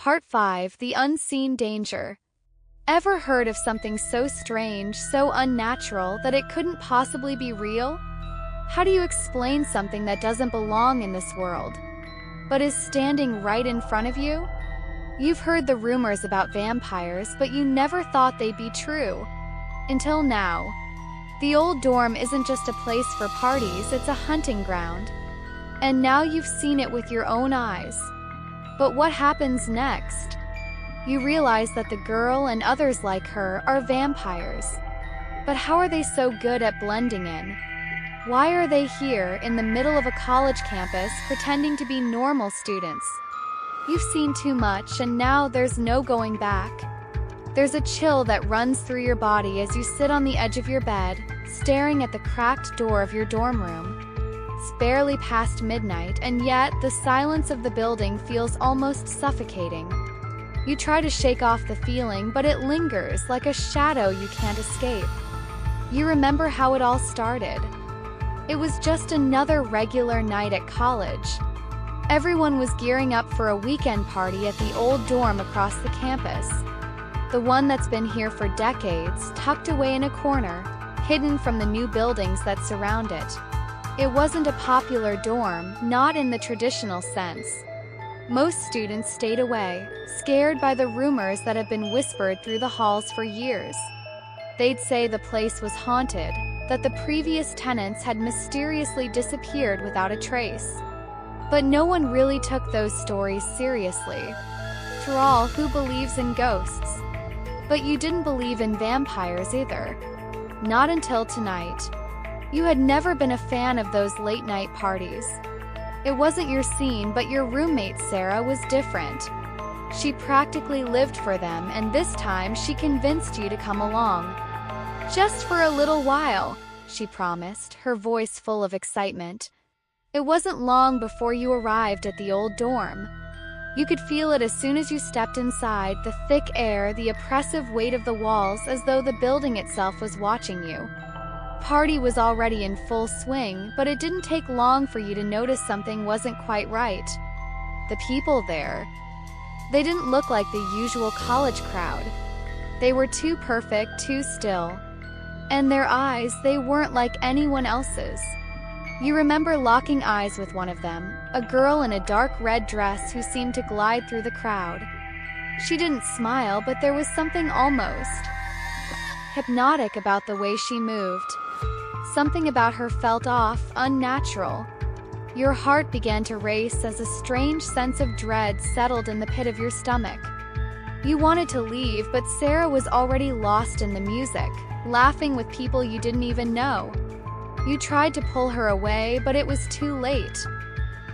Part 5: The Unseen Danger. Ever heard of something so strange, so unnatural, that it couldn't possibly be real? How do you explain something that doesn't belong in this world, but is standing right in front of you? You've heard the rumors about vampires, but you never thought they'd be true. Until now. The old dorm isn't just a place for parties, it's a hunting ground. And now you've seen it with your own eyes. But what happens next? You realize that the girl and others like her are vampires. But how are they so good at blending in? Why are they here in the middle of a college campus pretending to be normal students? You've seen too much, and now there's no going back. There's a chill that runs through your body as you sit on the edge of your bed, staring at the cracked door of your dorm room. It's barely past midnight, and yet the silence of the building feels almost suffocating. You try to shake off the feeling, but it lingers like a shadow you can't escape. You remember how it all started. It was just another regular night at college. Everyone was gearing up for a weekend party at the old dorm across the campus. The one that's been here for decades, tucked away in a corner, hidden from the new buildings that surround it. It wasn't a popular dorm, not in the traditional sense. Most students stayed away, scared by the rumors that have been whispered through the halls for years. They'd say the place was haunted, that the previous tenants had mysteriously disappeared without a trace. But no one really took those stories seriously. After all, who believes in ghosts? But you didn't believe in vampires either. Not until tonight. You had never been a fan of those late-night parties. It wasn't your scene, but your roommate Sarah was different. She practically lived for them, and this time she convinced you to come along. Just for a little while, she promised, her voice full of excitement. It wasn't long before you arrived at the old dorm. You could feel it as soon as you stepped inside, the thick air, the oppressive weight of the walls, as though the building itself was watching you. Party was already in full swing, but it didn't take long for you to notice something wasn't quite right. The people there. They didn't look like the usual college crowd. They were too perfect, too still. And their eyes, they weren't like anyone else's. You remember locking eyes with one of them, a girl in a dark red dress who seemed to glide through the crowd. She didn't smile, but there was something almost hypnotic about the way she moved. Something about her felt off, unnatural. Your heart began to race as a strange sense of dread settled in the pit of your stomach. You wanted to leave, but Sarah was already lost in the music, laughing with people you didn't even know. You tried to pull her away, but it was too late.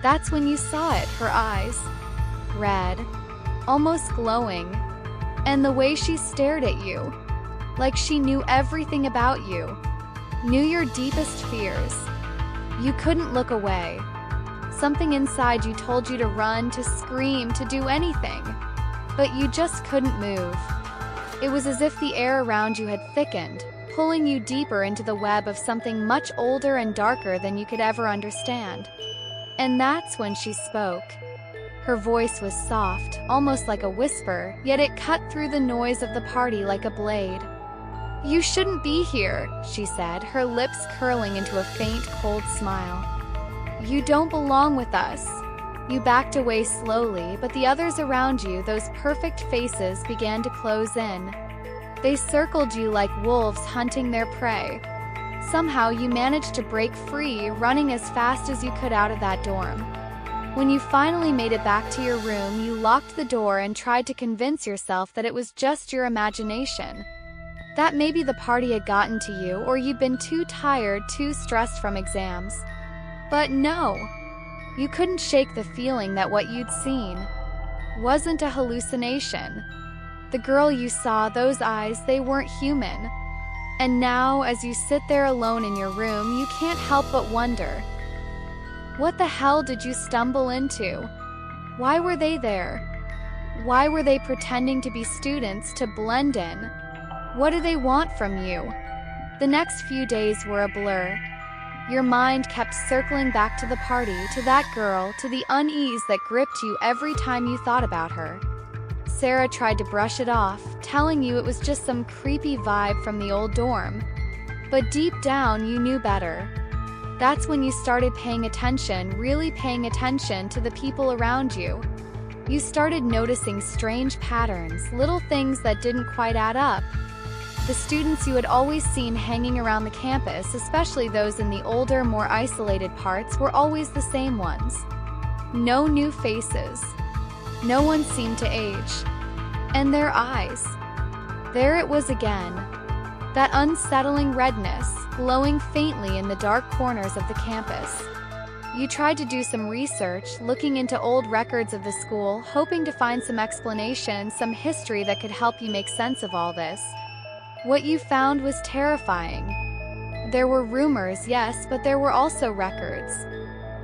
That's when you saw it, her eyes. Red, almost glowing. And the way she stared at you. Like she knew everything about you. Knew your deepest fears. You couldn't look away. Something inside you told you to run, to scream, to do anything. But you just couldn't move. It was as if the air around you had thickened, pulling you deeper into the web of something much older and darker than you could ever understand. And that's when she spoke. Her voice was soft, almost like a whisper, yet it cut through the noise of the party like a blade. "You shouldn't be here," she said, her lips curling into a faint, cold smile. "You don't belong with us." You backed away slowly, but the others around you, those perfect faces, began to close in. They circled you like wolves hunting their prey. Somehow you managed to break free, running as fast as you could out of that dorm. When you finally made it back to your room, you locked the door and tried to convince yourself that it was just your imagination. That maybe the party had gotten to you, or you'd been too tired, too stressed from exams. But no. You couldn't shake the feeling that what you'd seen wasn't a hallucination. The girl you saw, those eyes, they weren't human. And now, as you sit there alone in your room, you can't help but wonder, what the hell did you stumble into? Why were they there? Why were they pretending to be students, to blend in? What do they want from you? The next few days were a blur. Your mind kept circling back to the party, to that girl, to the unease that gripped you every time you thought about her. Sarah tried to brush it off, telling you it was just some creepy vibe from the old dorm. But deep down, you knew better. That's when you started paying attention, really paying attention to the people around you. You started noticing strange patterns, little things that didn't quite add up. The students you had always seen hanging around the campus, especially those in the older, more isolated parts, were always the same ones. No new faces. No one seemed to age. And their eyes. There it was again. That unsettling redness, glowing faintly in the dark corners of the campus. You tried to do some research, looking into old records of the school, hoping to find some explanation, some history that could help you make sense of all this. What you found was terrifying. There were rumors, yes, but there were also records.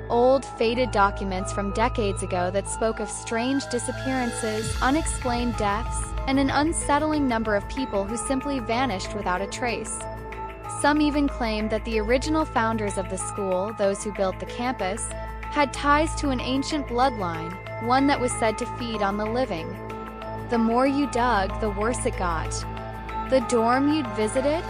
Old, faded documents from decades ago that spoke of strange disappearances, unexplained deaths, and an unsettling number of people who simply vanished without a trace. Some even claimed that the original founders of the school, those who built the campus, had ties to an ancient bloodline, one that was said to feed on the living. The more you dug, the worse it got. The dorm you'd visited?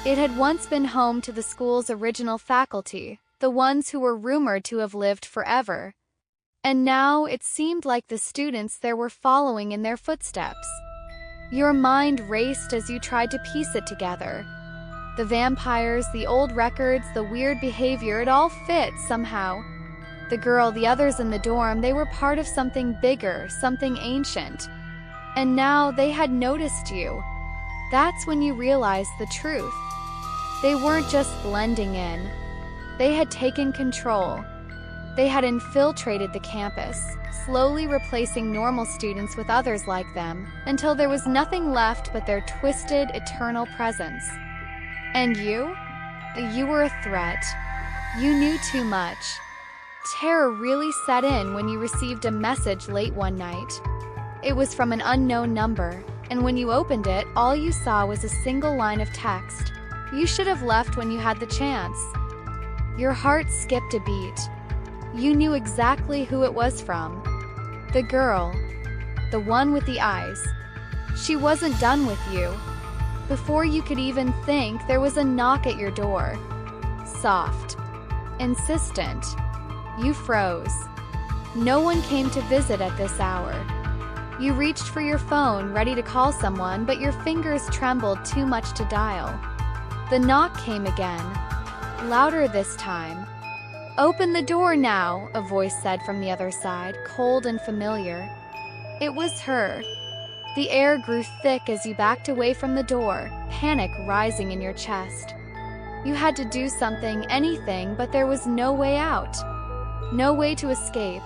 It had once been home to the school's original faculty, the ones who were rumored to have lived forever. And now it seemed like the students there were following in their footsteps. Your mind raced as you tried to piece it together. The vampires, the old records, the weird behavior, it all fit somehow. The girl, the others in the dorm, they were part of something bigger, something ancient. And now they had noticed you. That's when you realized the truth. They weren't just blending in. They had taken control. They had infiltrated the campus, slowly replacing normal students with others like them, until there was nothing left but their twisted, eternal presence. And you? You were a threat. You knew too much. Terror really set in when you received a message late one night. It was from an unknown number, and when you opened it, all you saw was a single line of text. You should have left when you had the chance. Your heart skipped a beat. You knew exactly who it was from. The girl. The one with the eyes. She wasn't done with you. Before you could even think, there was a knock at your door. Soft. Insistent. You froze. No one came to visit at this hour. You reached for your phone, ready to call someone, but your fingers trembled too much to dial. The knock came again. Louder this time. "Open the door now," a voice said from the other side, cold and familiar. It was her. The air grew thick as you backed away from the door, panic rising in your chest. You had to do something, anything, but there was no way out. No way to escape.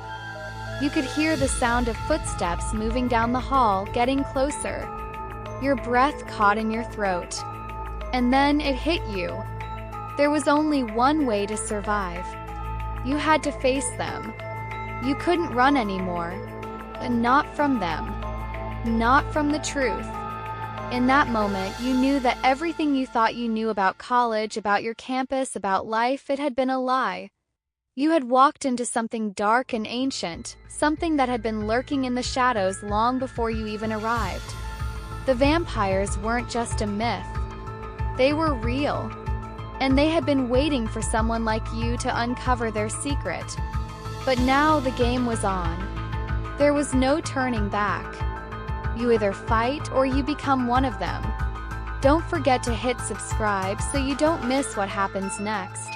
You could hear the sound of footsteps moving down the hall, getting closer. Your breath caught in your throat. And then it hit you. There was only one way to survive. You had to face them. You couldn't run anymore. Not from them. Not from the truth. In that moment, you knew that everything you thought you knew about college, about your campus, about life, it had been a lie. You had walked into something dark and ancient, something that had been lurking in the shadows long before you even arrived. The vampires weren't just a myth. They were real. And they had been waiting for someone like you to uncover their secret. But now the game was on. There was no turning back. You either fight or you become one of them. Don't forget to hit subscribe so you don't miss what happens next.